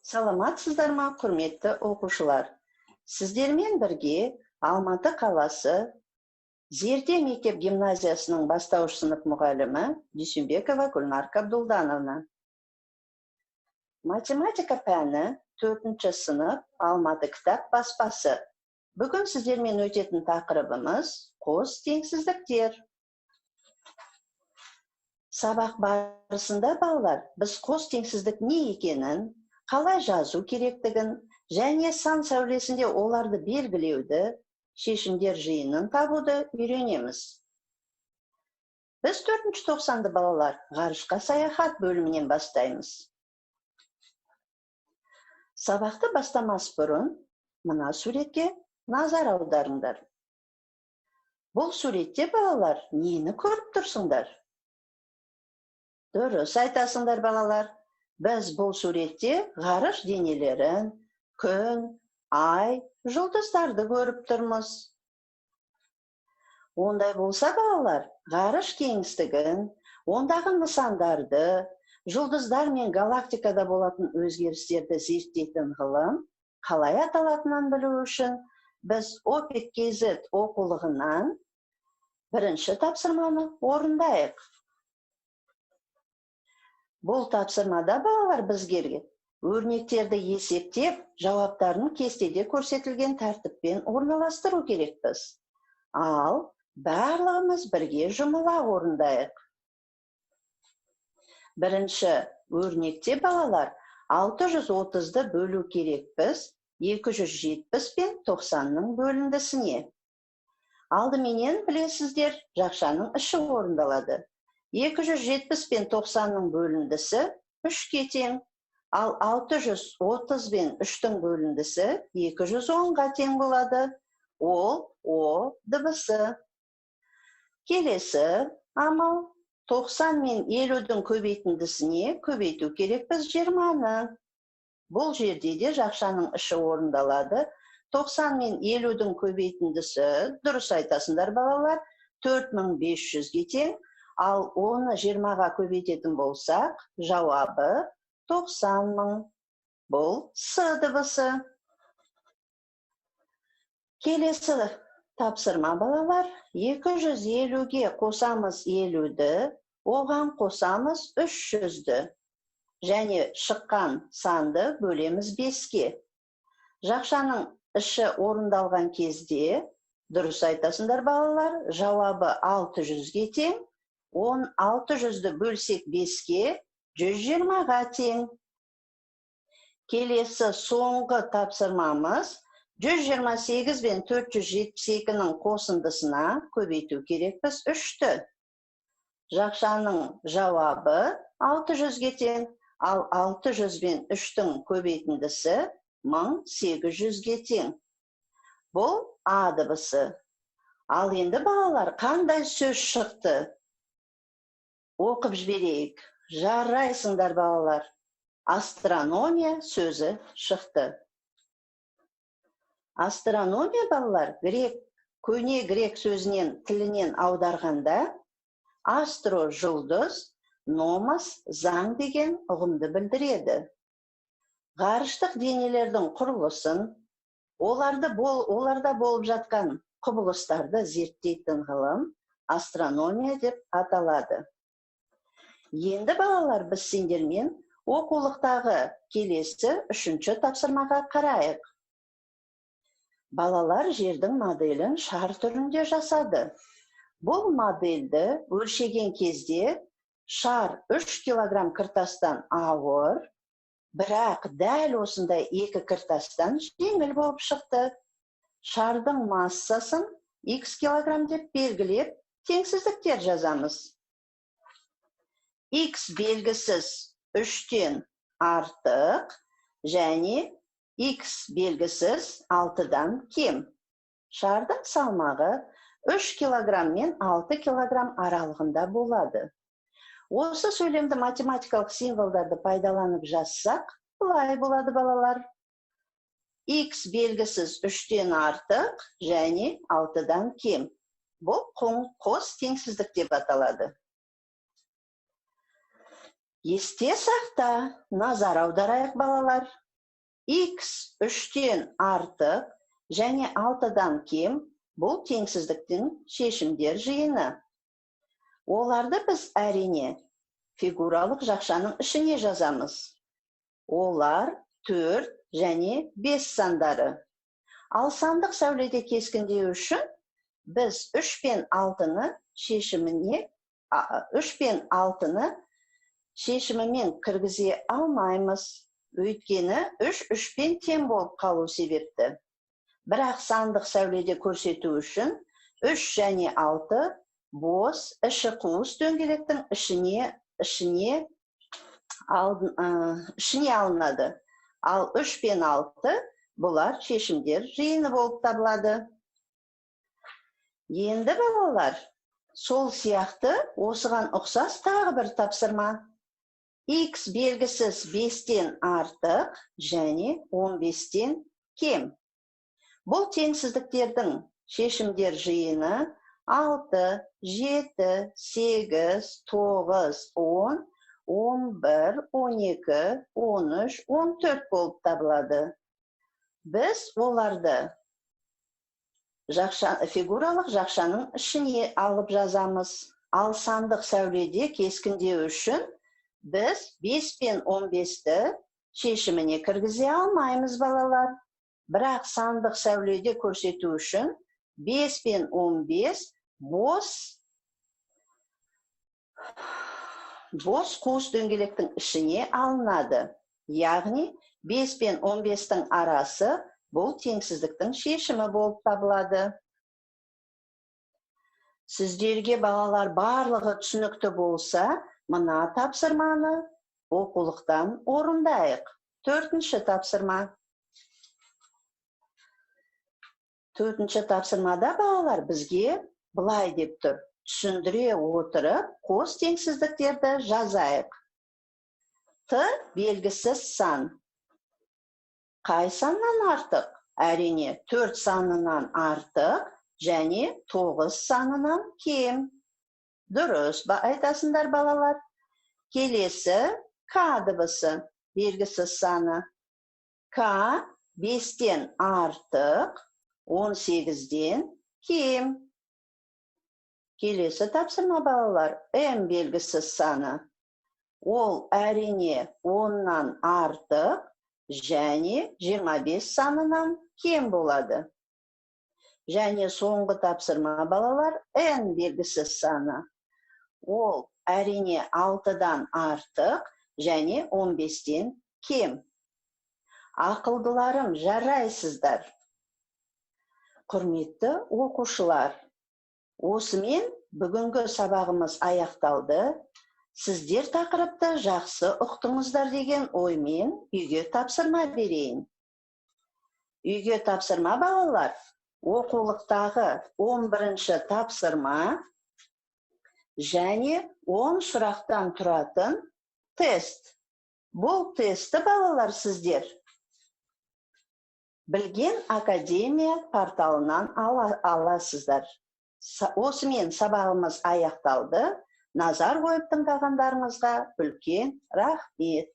Саламатсыздар ма, құрметті оқушылар? Сіздермен бірге Алматы қаласы Зерде мектеп гимназиясының бастауыш сынып мұғалімі Дүйсенбекова Гүлнар Қабдолдановна. Математика пәні 4-ші сынып Алматы кітап баспасы. Бүгін сіздермен өтетін тақырыбымыз қос теңсіздіктер. Сабақ барысында балалар, біз қос теңсіздік не екенін, қалай жазу керектігін және сан сәулесінде оларды белгілеуді, шешімдер жиынын табуды үйренеміз. Біз 4-ші тоқсанды балалар ғарышқа саяхат бөлімінен бастаймыз. Сабақты бастамас бұрын мына суретке назар аударыңдар. Бұл суретте балалар нені көріп тұрсыңдар? Дұрыс айтасыңдар балалар. Біз бұл суретте ғарыш денелерін, күн, ай, жұлдыздарды көріп тұрмыз. Ондай болса балалар, ғарыш кеңістігін, ондағы нысандарды, жұлдыздар мен галактикада болатын өзгерістерді зерттейтін ғылым қалай аталатынын білу үшін біз OPEC-KZ оқулығынан бірінші тапсырманы орындайық. Бұл тапсырмада балалар бізге өрнектерді есептеп, жауаптарын кестеде көрсетілген тәртіппен орналастыру керекпіз. Ал барлығымыз бірге жұмыла орындайық. Бірінші өрнекте балалар 630-ды бөлу керекпіз 270 пен 90-ның бөліндісіне. Алдыменен білесіздер, жақшаның іші орындалады. 270 пен 90-ның бөліндісі 3-ке тең, ал 630 пен 3-тің бөліндісі 210-ға тең болады. Ол О дыбысы. Келесі амал 90 мен 50-дің көбейтіндісіне көбейту керекпіз 20-ны. Бұл жерде де жақшаның іші орындалады. 90 мен 50-дің көбейтіндісі, дұрыс айтасыңдар балалар, 4500-ге тең. Ал оны 20-ға көбейтетін болсақ, жауабы 90 000. Бұл С дыбысы. Келесі тапсырма балалар, 250-ге қосамыз 50-ді, оған қосамыз 300-ді. Және шыққан санды бөлеміз 5-ке. Жақшаның іші орындалған кезде, дұрыс айтасыңдар балалар, жауабы 600-ге тең. 600-ді бөлсек 5-ке 120-ға тең. Келесі соңғы тапсырмамыз 128 бен 472-ның қосындысына көбейту керекпіз 3-ті. Жақшаның жауабы 600-ге тең, ал 600 бен 3-тің көбейтіндісі 1800-ге тең. Бұл А дыбысы. Ал енді балалар қандай сөз шықты? Оқып жіберейік. Жарайсыңдар балалар. Астрономия сөзі шықты. Астрономия балалар көне грек сөзінен тілінен аударғанда астро жұлдыз, номос заң деген ұғымды білдіреді. Ғарыштық денелердің құрылысын, оларда болып жатқан құбылыстарды зерттейтін ғылым астрономия деп аталады. Енді балалар біз сендермен оқулықтағы келесі 3-ші тапсырмаға қарайық. Балалар жердің моделін шар түрінде жасады. Бұл модельді өлшеген кезде шар 3 килограмм кіртастан ауыр, бірақ дәл осындай 2 кіртастан жеңіл болып шықты. Шардың массасын X килограмм деп белгілеп, теңсіздіктер жазамыз. X белгісіз 3-тен артық және X белгісіз 6-дан кем. Шардың салмағы 3 килограмм мен 6 килограмм аралығында болады. Осы сөйлемді математикалық символдарды пайдаланып жазсақ, бұлай болады балалар. X белгісіз 3-тен артық және 6-дан кем. Бұл қос теңсіздік деп аталады. Есте сақта, назар аударайық балалар. x 3-тен артық және 6-дан кем бұл теңсіздіктің шешімдер жиыны. Оларды біз әрине фигуралық жақшаның ішіне жазамыз. Олар 4 және 5 сандары. Ал сандық сәуледе кескіндеу үшін біз 3 пен 6-ны шешімімен кіргізе алмаймыз. Өйткені 3 пен тең болып қалу себепті. Бірақ сандық сәуледе көрсету үшін 3 және 6 бос, іші қуыс дөңгелектің ішіне алынады. Ал 3 пен 6 бұлар шешімдер жиыны болып табылады. Енді балалар, сол сияқты осыған ұқсас тағы бір тапсырма. X белгісіз 5-тен артық және 15-тен кем. Бұл теңсіздіктердің шешімдер жиыны 6, 7, 8, 9, 10, 11, 12, 13, 14 болып табылады. Біз оларды фигуралық жақшаның ішіне алып жазамыз. Ал сандық сәуледе кескіндеу үшін біз 5 пен 15-ті шешіміне кіргізе алмаймыз балалар. Бірақ сандық сәуледе көрсету үшін 5 пен 15 бос қуыс дөңгелектің ішіне алынады. Яғни 5 пен 15-тің арасы бұл теңсіздіктің шешімі болып табылады. Сіздерге балалар барлығы түсінікті болса, мына тапсырманы оқулықтан орындайық. 4-ші тапсырма. 4-ші тапсырмада балалар бізге былай деп тұр. Түсіндіре отырып, қос теңсіздіктерді жазайық. Т белгісіз сан. Қай саннан артық? Әрине 4 санынан артық және 9 санынан кем. Дұрыс айтасыңдар балалар. Келесі К дыбысы, белгісіз саны. К 5-тен артық, 18-ден кем. Келесі тапсырма балалар, М белгісіз саны. Ол әрине 10-нан артық және 25 санынан кем болады. Және соңғы тапсырма балалар, Н белгісіз саны. Ол әрине 6-дан артық және 15-тен кем. Ақылдыларым, жарайсыздар. Құрметті оқушылар, осымен бүгінгі сабағымыз аяқталды. Сіздер тақырыпты жақсы ұқтыңыздар деген оймен үйге тапсырма берейін. Үйге тапсырма балалар, оқулықтағы 11-ші тапсырма және 10 сұрақтан тұратын тест. Бұл тесті балалар сіздер Білген Академия порталынан аласыздар. Осымен сабағымыз аяқталды. Назар қойып тыңдағандарыңызға үлкен рахмет.